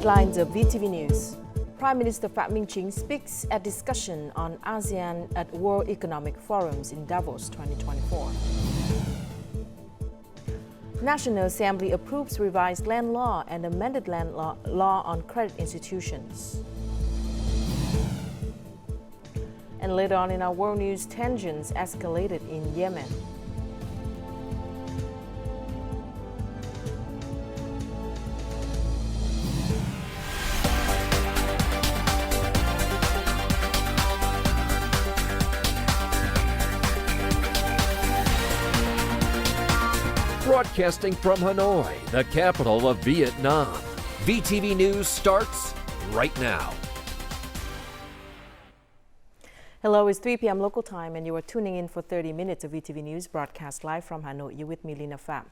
Headlines of VTV News. Prime Minister Phie speaks at discussion on ASEAN at World Economic Forums in Davos 2024. National Assembly approves revised land law and amended land law on credit institutions. And later on in our world news, tensions escalated in Yemen. Broadcasting from Hanoi, the capital of Vietnam. VTV News starts right now. Hello, it's 3 p.m. local time and you are tuning in for 30 minutes of VTV News broadcast live from Hanoi. You're with me, Lina Pham.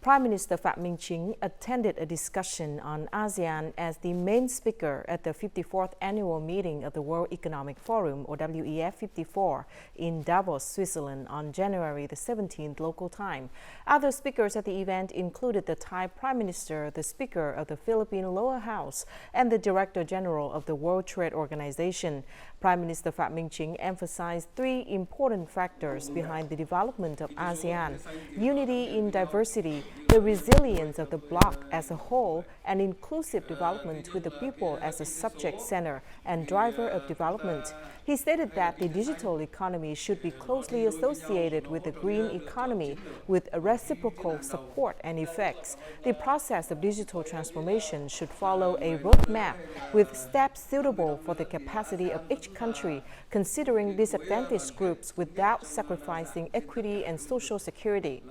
Prime Minister Phie attended a discussion on ASEAN as the main speaker at the 54th annual meeting of the World Economic Forum, or VTV4, in Davos, Switzerland on January the 17th local time. Other speakers at the event included the Thai Prime Minister, the Speaker of the Philippine Lower House, and the Director General of the World Trade Organization. Prime Minister Phie emphasized three important factors behind the development of ASEAN: unity in diversity, the resilience of the bloc as a whole, and inclusive development with the people as a subject center and driver of development. He stated that the digital economy should be closely associated with the green economy with reciprocal support and effects. The process of digital transformation should follow a roadmap with steps suitable for the capacity of each country, considering disadvantaged groups without sacrificing equity and social security.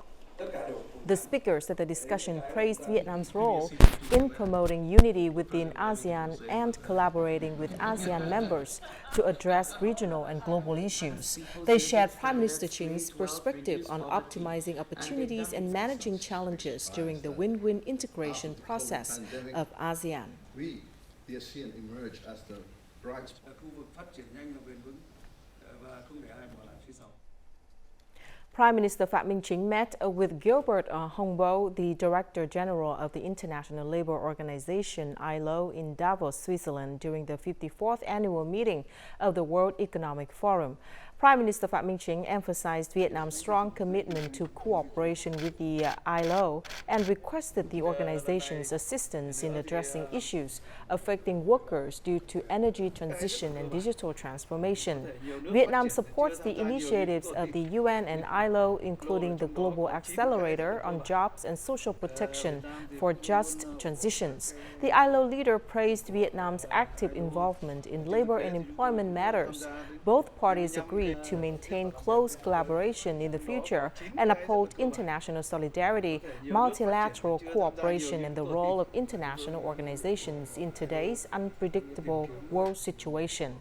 The speakers at the discussion praised Vietnam's role in promoting unity within ASEAN and collaborating with ASEAN members to address regional and global issues. They shared Prime Minister Ching's perspective on optimizing opportunities and managing challenges during the win-win integration process of ASEAN. We, the ASEAN, emerge as the bright spot. Prime Minister Phie met with Gilbert Hongbo, the Director General of the International Labour Organization (ILO) in Davos, Switzerland, during the 54th annual meeting of the World Economic Forum. Prime Minister Phie emphasized Vietnam's strong commitment to cooperation with the ILO and requested the organization's assistance in addressing issues affecting workers due to energy transition and digital transformation. Vietnam supports the initiatives of the UN and ILO, including the Global Accelerator on Jobs and Social Protection for Just Transitions. The ILO leader praised Vietnam's active involvement in labor and employment matters. Both parties agreed to maintain close collaboration in the future and uphold international solidarity, multilateral cooperation, and the role of international organizations in today's unpredictable world situation.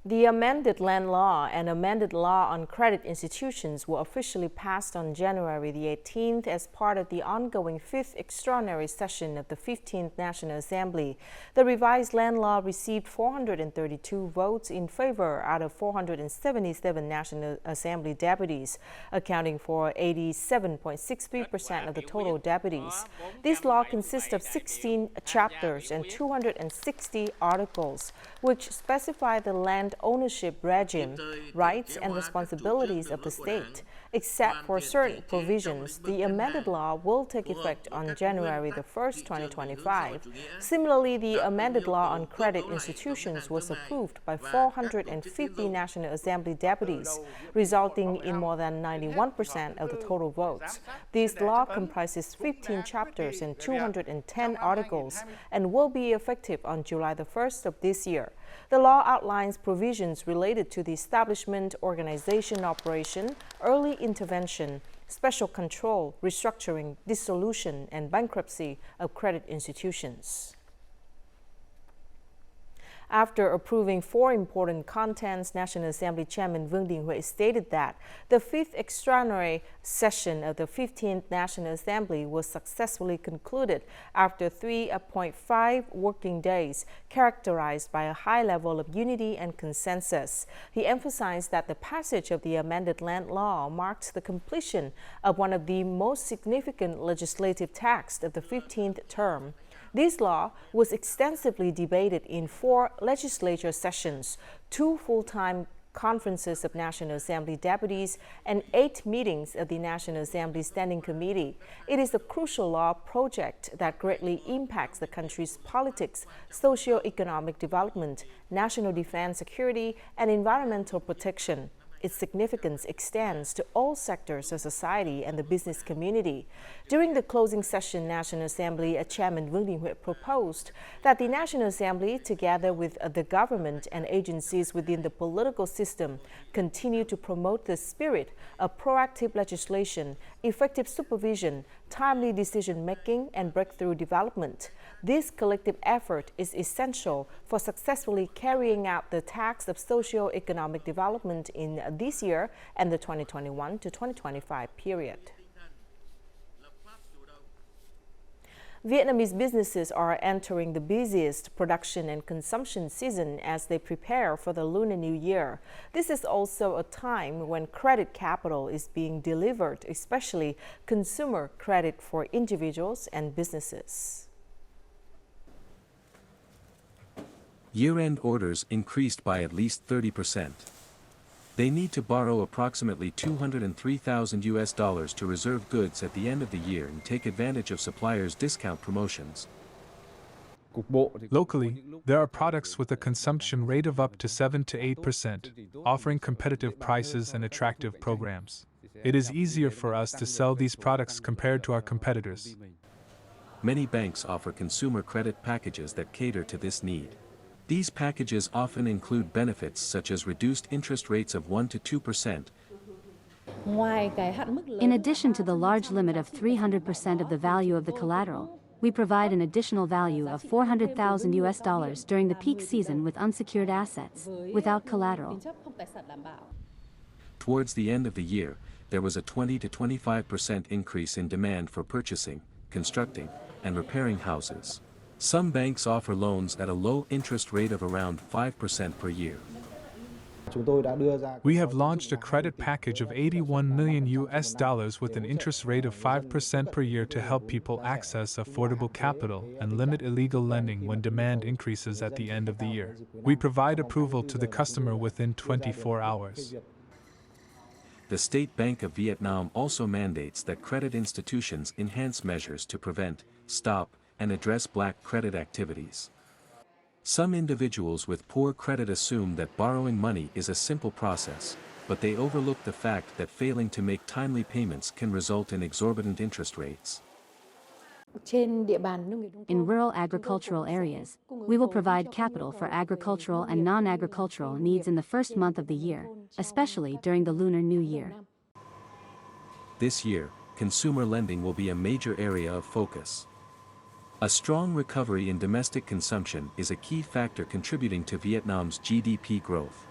The amended land law and amended law on credit institutions were officially passed on January the 18th as part of the ongoing 5th extraordinary session of the 15th National Assembly. The revised land law received 432 votes in favor out of 477 National Assembly deputies, accounting for 87.63% of the total deputies. This law consists of 16 chapters and 260 articles, which specify the land ownership regime, rights and responsibilities of the state. Except for certain provisions, the amended law will take effect on January the 1st, 2025. Similarly, the amended law on credit institutions was approved by 450 National Assembly deputies, resulting in more than 91% of the total votes. This law comprises 15 chapters and 210 articles and will be effective on July the 1st of this year. The law outlines provisions related to the establishment, organization, operation, early intervention, special control, restructuring, dissolution, and bankruptcy of credit institutions. After approving 4 important contents, National Assembly Chairman Vương Đình Huệ stated that the 5th extraordinary session of the 15th National Assembly was successfully concluded after 3.5 working days, characterized by a high level of unity and consensus. He emphasized that the passage of the amended land law marks the completion of one of the most significant legislative tasks of the 15th term. This law was extensively debated in 4 legislature sessions, 2 full-time conferences of National Assembly deputies, and 8 meetings of the National Assembly Standing Committee. It is a crucial law project that greatly impacts the country's politics, socio-economic development, national defense, security, and environmental protection. Its significance extends to all sectors of society and the business community. During the closing session, National Assembly Chairman Vương Đình Huệ proposed that the National Assembly, together with the government and agencies within the political system, continue to promote the spirit of proactive legislation, effective supervision, timely decision-making, and breakthrough development. This collective effort is essential for successfully carrying out the task of socio-economic development in this year and the 2021 to 2025 period. Vietnamese businesses are entering the busiest production and consumption season as they prepare for the Lunar New Year. This is also a time when credit capital is being delivered, especially consumer credit for individuals and businesses. Year-end orders increased by at least 30%. They need to borrow approximately $203,000 to reserve goods at the end of the year and take advantage of suppliers' discount promotions. Locally, there are products with a consumption rate of up to 7 to 8%, offering competitive prices and attractive programs. It is easier for us to sell these products compared to our competitors. Many banks offer consumer credit packages that cater to this need. These packages often include benefits such as reduced interest rates of 1 to 2%. In addition to the large limit of 300% of the value of the collateral, we provide an additional value of $400,000 during the peak season with unsecured assets, without collateral. Towards the end of the year, there was a 20 to 25% increase in demand for purchasing, constructing, and repairing houses. Some banks offer loans at a low interest rate of around 5% per year. We have launched a credit package of $81 million with an interest rate of 5% per year to help people access affordable capital and limit illegal lending when demand increases at the end of the year. We provide approval to the customer within 24 hours. The State Bank of Vietnam also mandates that credit institutions enhance measures to prevent, stop, and address black credit activities. Some individuals with poor credit assume that borrowing money is a simple process, but they overlook the fact that failing to make timely payments can result in exorbitant interest rates. In rural agricultural areas, we will provide capital for agricultural and non-agricultural needs in the first month of the year, especially during the Lunar New Year. This year, consumer lending will be a major area of focus. A strong recovery in domestic consumption is a key factor contributing to Vietnam's GDP growth.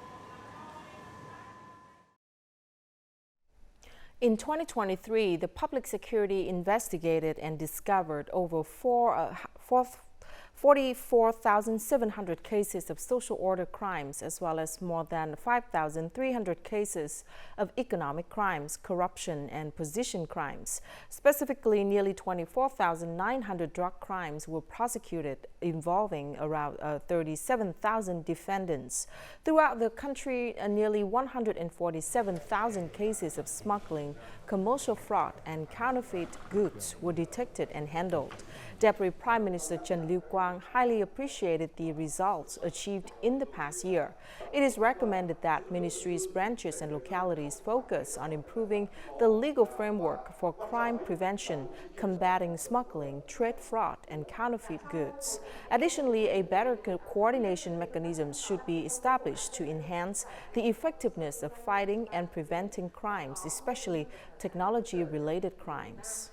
In 2023, the public security investigated and discovered over 44,700 cases of social order crimes, as well as more than 5,300 cases of economic crimes, corruption, and position crimes. Specifically, nearly 24,900 drug crimes were prosecuted, involving around 37,000 defendants. Throughout the country, nearly 147,000 cases of smuggling, commercial fraud, and counterfeit goods were detected and handled. Deputy Prime Minister Trần Lưu Quang highly appreciated the results achieved in the past year. It is recommended that ministries, branches, and localities focus on improving the legal framework for crime prevention, combating smuggling, trade fraud, and counterfeit goods. Additionally, a better coordination mechanism should be established to enhance the effectiveness of fighting and preventing crimes, especially technology-related crimes.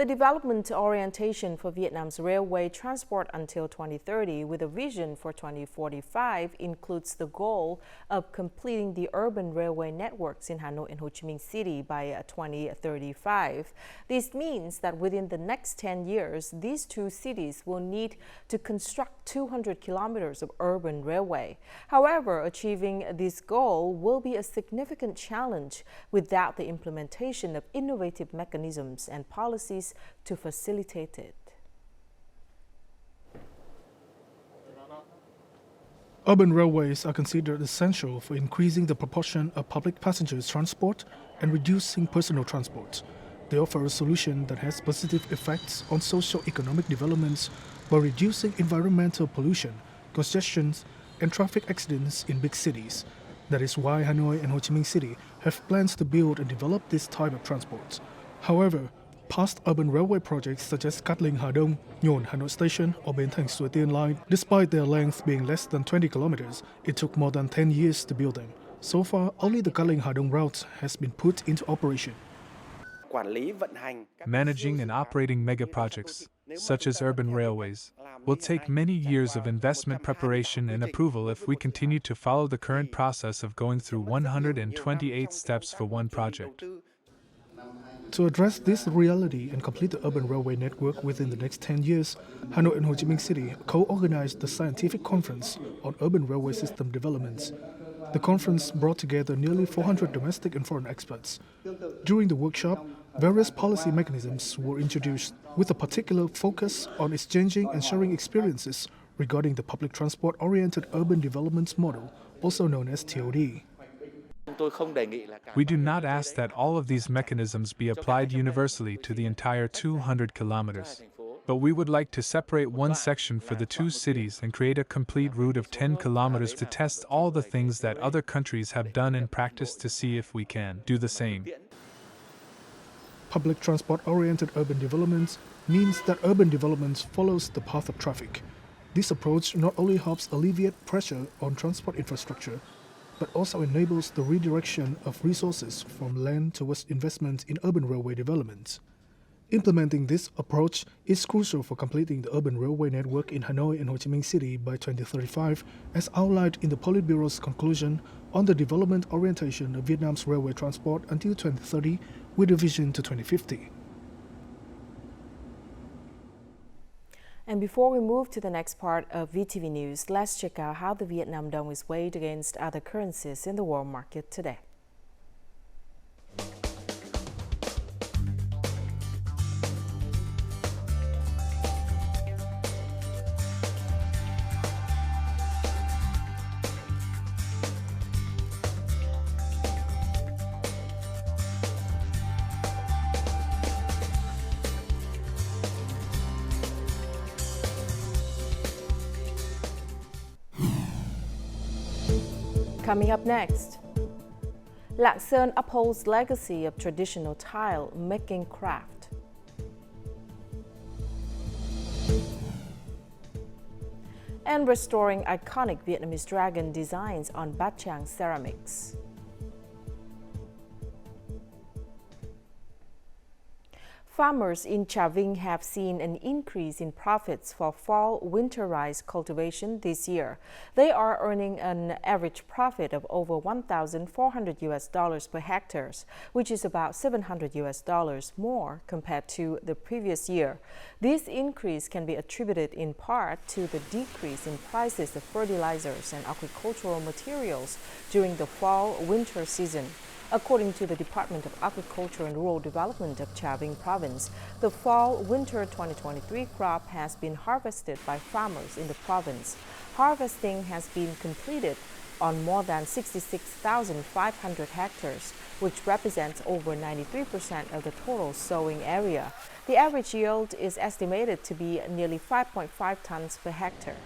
The development orientation for Vietnam's railway transport until 2030 with a vision for 2045 includes the goal of completing the urban railway networks in Hanoi and Ho Chi Minh City by 2035. This means that within the next 10 years, these two cities will need to construct 200 kilometers of urban railway. However, achieving this goal will be a significant challenge without the implementation of innovative mechanisms and policies to facilitate it. Urban railways are considered essential for increasing the proportion of public passengers transport and reducing personal transport. They offer a solution that has positive effects on socio-economic developments by reducing environmental pollution, congestions, and traffic accidents in big cities. That is why Hanoi and Ho Chi Minh City have plans to build and develop this type of transport. However, past urban railway projects such as Cát Linh Hà Đông, Nhổn Hanoi Station or Bến Thành Suối Tiên Line, despite their length being less than 20 kilometers, it took more than 10 years to build them. So far, only the Cát Linh Hà Đông route has been put into operation. Managing and operating mega projects, such as urban railways, will take many years of investment preparation and approval if we continue to follow the current process of going through 128 steps for one project. To address this reality and complete the urban railway network within the next 10 years, Hanoi and Ho Chi Minh City co-organized the Scientific Conference on Urban Railway System Developments. The conference brought together nearly 400 domestic and foreign experts. During the workshop, various policy mechanisms were introduced, with a particular focus on exchanging and sharing experiences regarding the public transport-oriented urban development model, also known as TOD. We do not ask that all of these mechanisms be applied universally to the entire 200 kilometers. But we would like to separate one section for the two cities and create a complete route of 10 kilometers to test all the things that other countries have done in practice to see if we can do the same. Public transport-oriented urban development means that urban development follows the path of traffic. This approach not only helps alleviate pressure on transport infrastructure, but also enables the redirection of resources from land towards investment in urban railway development. Implementing this approach is crucial for completing the urban railway network in Hanoi and Ho Chi Minh City by 2035, as outlined in the Politburo's conclusion on the development orientation of Vietnam's railway transport until 2030 with a vision to 2050. And before we move to the next part of VTV News, let's check out how the Vietnam dong is weighed against other currencies in the world market today. Coming up next, Lạng upholds legacy of traditional tile making craft. And restoring iconic Vietnamese dragon designs on Bát Tràng ceramics. Farmers in Trà Vinh have seen an increase in profits for fall-winter rice cultivation this year. They are earning an average profit of over $1,400 per hectare, which is about $700 more compared to the previous year. This increase can be attributed in part to the decrease in prices of fertilizers and agricultural materials during the fall-winter season. According to the Department of Agriculture and Rural Development of Trà Vinh Province, the fall-winter 2023 crop has been harvested by farmers in the province. Harvesting has been completed on more than 66,500 hectares, which represents over 93% of the total sowing area. The average yield is estimated to be nearly 5.5 tons per hectare.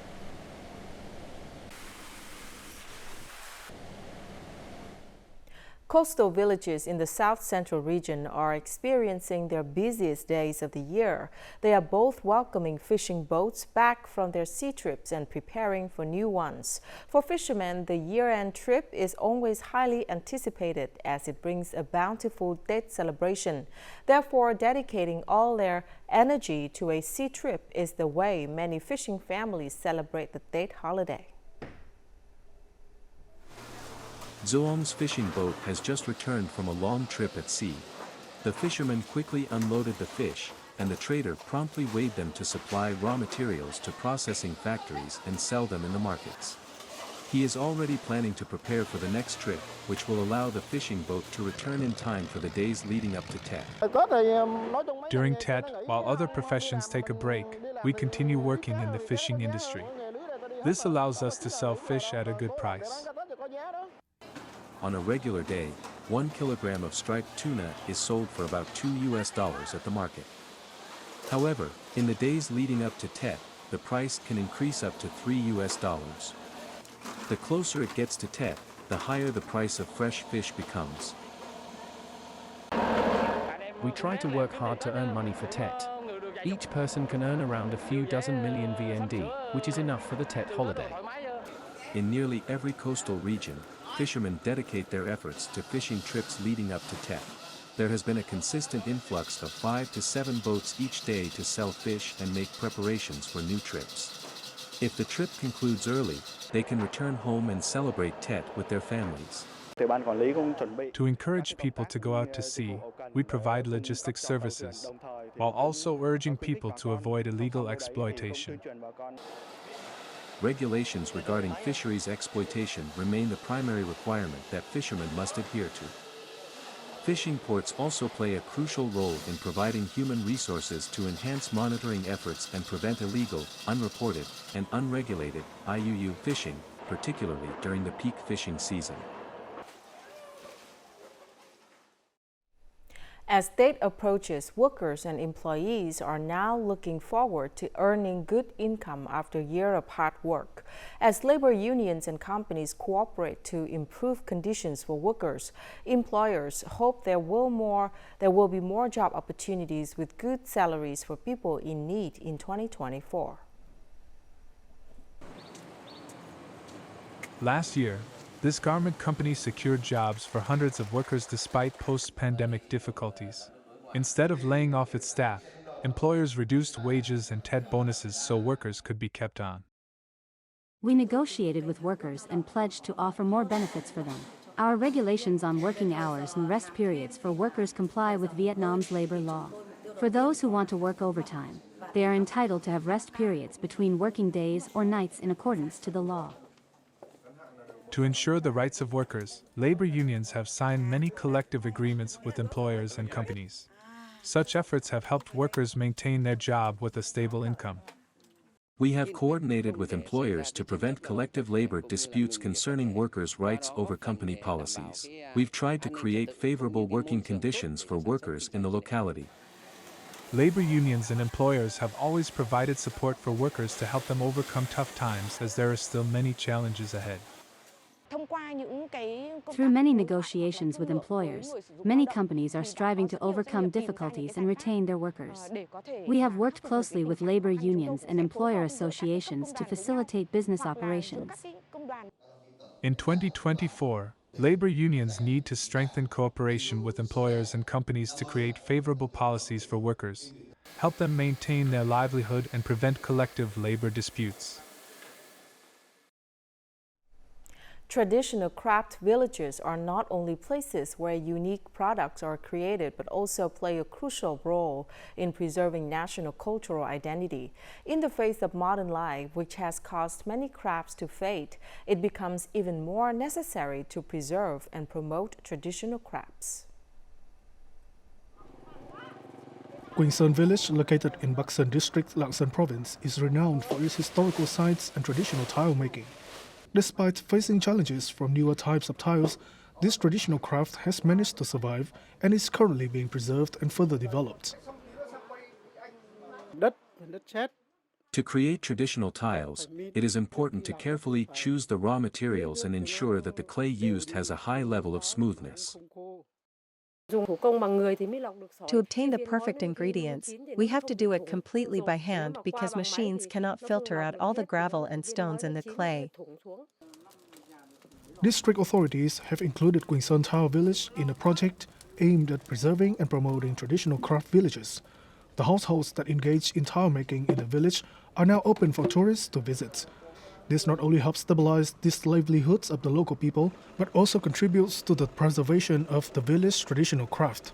Coastal villages in the south-central region are experiencing their busiest days of the year. They are both welcoming fishing boats back from their sea trips and preparing for new ones. For fishermen, the year-end trip is always highly anticipated as it brings a bountiful date celebration. Therefore, dedicating all their energy to a sea trip is the way many fishing families celebrate the date holiday. Zoong's fishing boat has just returned from a long trip at sea. The fishermen quickly unloaded the fish, and the trader promptly weighed them to supply raw materials to processing factories and sell them in the markets. He is already planning to prepare for the next trip, which will allow the fishing boat to return in time for the days leading up to Tet. During Tet, while other professions take a break, we continue working in the fishing industry. This allows us to sell fish at a good price. On a regular day, 1 kilogram of striped tuna is sold for about $2 at the market. However, in the days leading up to Tet, the price can increase up to $3. The closer it gets to Tet, the higher the price of fresh fish becomes. We try to work hard to earn money for Tet. Each person can earn around a few dozen million VND, which is enough for the Tet holiday. In nearly every coastal region, fishermen dedicate their efforts to fishing trips leading up to Tet. There has been a consistent influx of 5 to 7 boats each day to sell fish and make preparations for new trips. If the trip concludes early, they can return home and celebrate Tet with their families. To encourage people to go out to sea, we provide logistics services, while also urging people to avoid illegal exploitation. Regulations regarding fisheries exploitation remain the primary requirement that fishermen must adhere to. Fishing ports also play a crucial role in providing human resources to enhance monitoring efforts and prevent illegal, unreported, and unregulated IUU fishing, particularly during the peak fishing season. As date approaches, workers and employees are now looking forward to earning good income after a year of hard work. As labor unions and companies cooperate to improve conditions for workers, employers hope there will be more job opportunities with good salaries for people in need in 2024. Last year, this garment company secured jobs for hundreds of workers despite post-pandemic difficulties. Instead of laying off its staff, employers reduced wages and Tet bonuses so workers could be kept on. We negotiated with workers and pledged to offer more benefits for them. Our regulations on working hours and rest periods for workers comply with Vietnam's labor law. For those who want to work overtime, they are entitled to have rest periods between working days or nights in accordance to the law. To ensure the rights of workers, labor unions have signed many collective agreements with employers and companies. Such efforts have helped workers maintain their job with a stable income. We have coordinated with employers to prevent collective labor disputes concerning workers' rights over company policies. We've tried to create favorable working conditions for workers in the locality. Labor unions and employers have always provided support for workers to help them overcome tough times as there are still many challenges ahead. Through many negotiations with employers, many companies are striving to overcome difficulties and retain their workers. We have worked closely with labor unions and employer associations to facilitate business operations. In 2024, labor unions need to strengthen cooperation with employers and companies to create favorable policies for workers, help them maintain their livelihood and prevent collective labor disputes. Traditional craft villages are not only places where unique products are created, but also play a crucial role in preserving national cultural identity. In the face of modern life, which has caused many crafts to fade, it becomes even more necessary to preserve and promote traditional crafts. Quỳnh Sơn village, located in Bắc Sơn district, Lạng Sơn province, is renowned for its historical sites and traditional tile making. Despite facing challenges from newer types of tiles, this traditional craft has managed to survive and is currently being preserved and further developed. To create traditional tiles, it is important to carefully choose the raw materials and ensure that the clay used has a high level of smoothness. To obtain the perfect ingredients, we have to do it completely by hand because machines cannot filter out all the gravel and stones in the clay. District authorities have included Quỳnh Sơn Tile Village in a project aimed at preserving and promoting traditional craft villages. The households that engage in tile making in the village are now open for tourists to visit. This not only helps stabilize these livelihoods of the local people, but also contributes to the preservation of the village traditional craft.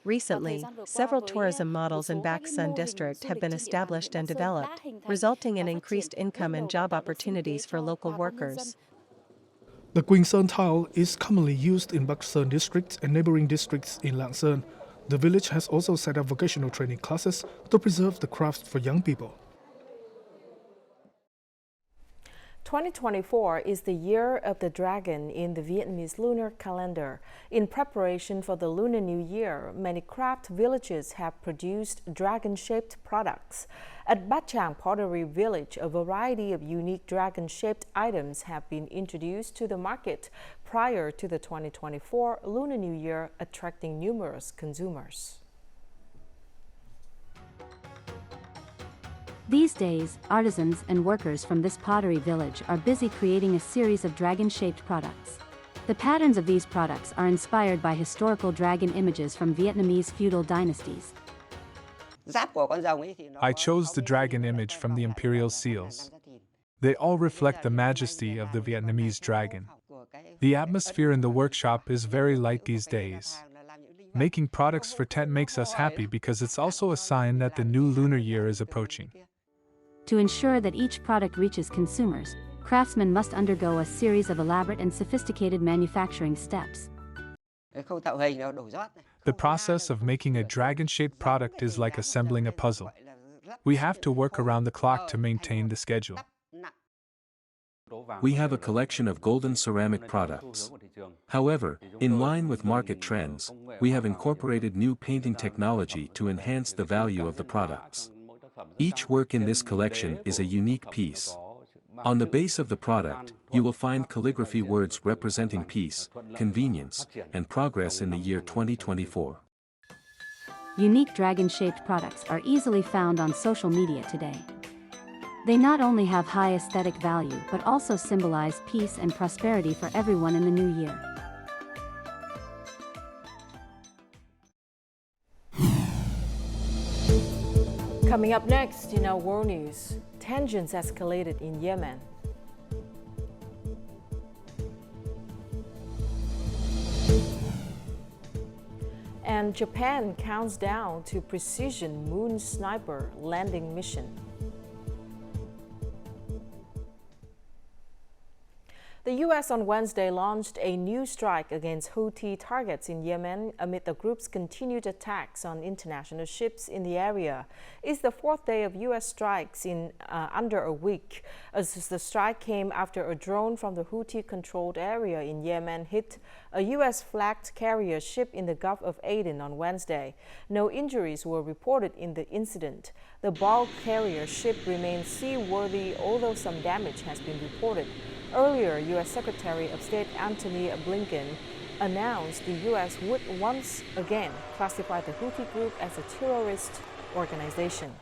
Recently, several tourism models in Bac Sun district have been established and developed, resulting in increased income and job opportunities for local workers. The Quỳnh Sơn tile is commonly used in Bac Sun district and neighboring districts in Lạng Sơn. The village has also set up vocational training classes to preserve the craft for young people. 2024 is the year of the dragon in the Vietnamese lunar calendar. In preparation for the Lunar New Year, many craft villages have produced dragon-shaped products. At Bát Tràng Pottery Village, a variety of unique dragon-shaped items have been introduced to the market prior to the 2024 Lunar New Year, attracting numerous consumers. These days, artisans and workers from this pottery village are busy creating a series of dragon-shaped products. The patterns of these products are inspired by historical dragon images from Vietnamese feudal dynasties. I chose the dragon image from the imperial seals. They all reflect the majesty of the Vietnamese dragon. The atmosphere in the workshop is very light these days. Making products for tent makes us happy because it's also a sign that the new lunar year is approaching. To ensure that each product reaches consumers, craftsmen must undergo a series of elaborate and sophisticated manufacturing steps. The process of making a dragon-shaped product is like assembling a puzzle. We have to work around the clock to maintain the schedule. We have a collection of golden ceramic products. However, in line with market trends, we have incorporated new painting technology to enhance the value of the products. Each work in this collection is a unique piece. On the base of the product, you will find calligraphy words representing peace, convenience, and progress in the year 2024. Unique dragon-shaped products are easily found on social media today. They not only have high aesthetic value but also symbolize peace and prosperity for everyone in the new year. Coming up next in our world news, tensions escalated in Yemen. And Japan counts down to precision moon sniper landing mission. The U.S. on Wednesday launched a new strike against Houthi targets in Yemen amid the group's continued attacks on international ships in the area. It's the fourth day of U.S. strikes in under a week, as the strike came after a drone from the Houthi-controlled area in Yemen hit a U.S.-flagged carrier ship in the Gulf of Aden on Wednesday. No injuries were reported in the incident. The bulk carrier ship remains seaworthy, although some damage has been reported. Earlier, U.S. Secretary of State Antony Blinken announced the U.S. would once again classify the Houthi group as a terrorist organization.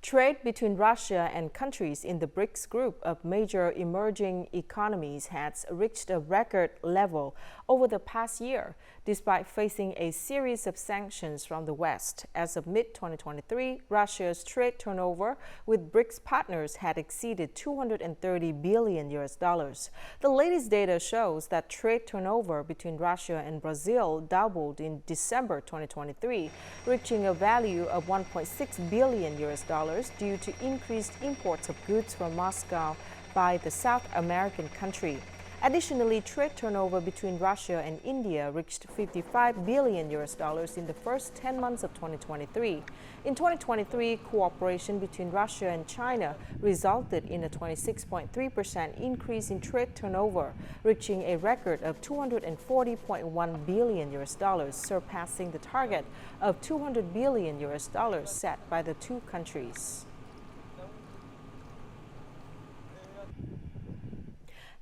Trade between Russia and countries in the BRICS group of major emerging economies has reached a record level over the past year, despite facing a series of sanctions from the West. As of mid-2023, Russia's trade turnover with BRICS partners had exceeded $230 billion. The latest data shows that trade turnover between Russia and Brazil doubled in December 2023, reaching a value of $1.6 billion due to increased imports of goods from Moscow by the South American country. Additionally, trade turnover between Russia and India reached $55 billion in the first 10 months of 2023. In 2023, cooperation between Russia and China resulted in a 26.3% increase in trade turnover, reaching a record of $240.1 billion, surpassing the target of $200 billion set by the two countries.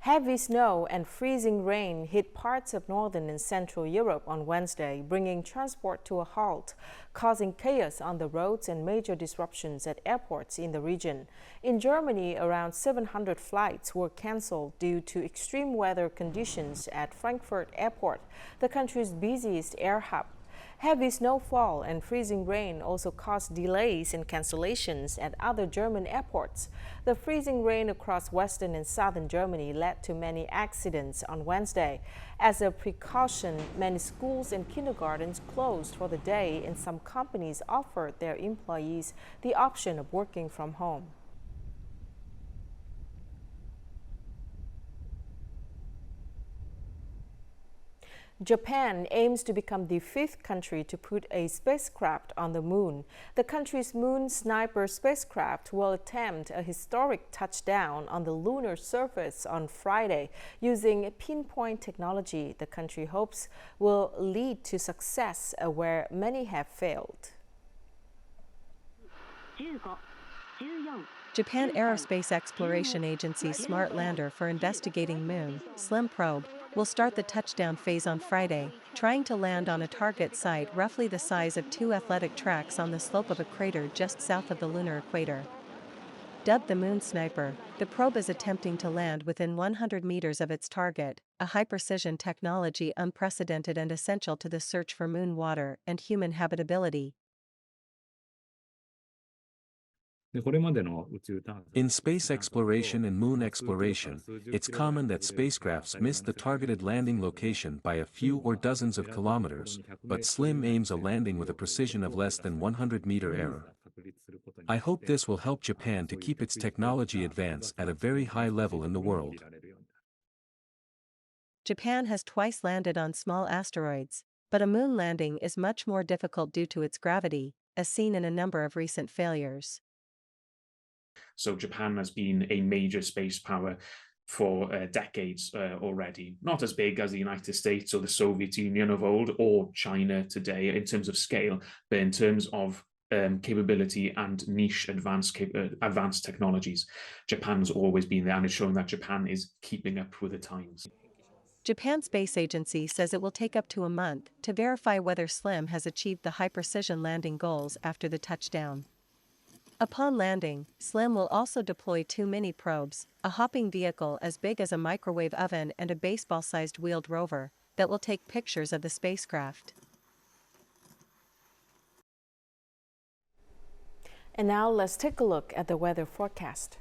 Heavy snow and freezing rain hit parts of northern and central Europe on Wednesday, bringing transport to a halt, causing chaos on the roads and major disruptions at airports in the region. In Germany, around 700 flights were cancelled due to extreme weather conditions at Frankfurt Airport, the country's busiest air hub. Heavy snowfall and freezing rain also caused delays and cancellations at other German airports. The freezing rain across western and southern Germany led to many accidents on Wednesday. As a precaution, many schools and kindergartens closed for the day, and some companies offered their employees the option of working from home. Japan aims to become the fifth country to put a spacecraft on the moon. The country's Moon Sniper spacecraft will attempt a historic touchdown on the lunar surface on Friday using pinpoint technology the country hopes will lead to success where many have failed. Japan Aerospace Exploration Agency Smart Lander for investigating Moon, SLIM probe, will start the touchdown phase on Friday, trying to land on a target site roughly the size of 2 athletic tracks on the slope of a crater just south of the lunar equator. Dubbed the Moon Sniper, the probe is attempting to land within 100 meters of its target, a high-precision technology unprecedented and essential to the search for moon water and human habitability. In space exploration and moon exploration, it's common that spacecrafts miss the targeted landing location by a few or dozens of kilometers, but SLIM aims a landing with a precision of less than 100-meter error. I hope this will help Japan to keep its technology advance at a very high level in the world. Japan has twice landed on small asteroids, but a moon landing is much more difficult due to its gravity, as seen in a number of recent failures. So Japan has been a major space power for decades already. Not as big as the United States or the Soviet Union of old or China today in terms of scale, but in terms of capability and niche advanced technologies, Japan's always been there, and it's shown that Japan is keeping up with the times. Japan Space Agency says it will take up to a month to verify whether SLIM has achieved the high-precision landing goals after the touchdown. Upon landing, SLIM will also deploy 2 mini probes, a hopping vehicle as big as a microwave oven and a baseball-sized wheeled rover, that will take pictures of the spacecraft. And now let's take a look at the weather forecast.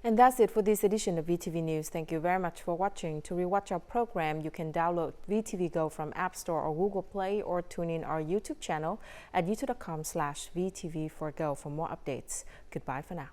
And that's it for this edition of VTV News. Thank you very much for watching. To rewatch our program, you can download VTVgo from App Store or Google Play, or tune in our YouTube channel at youtube.com/VTV4Go for more updates. Goodbye for now.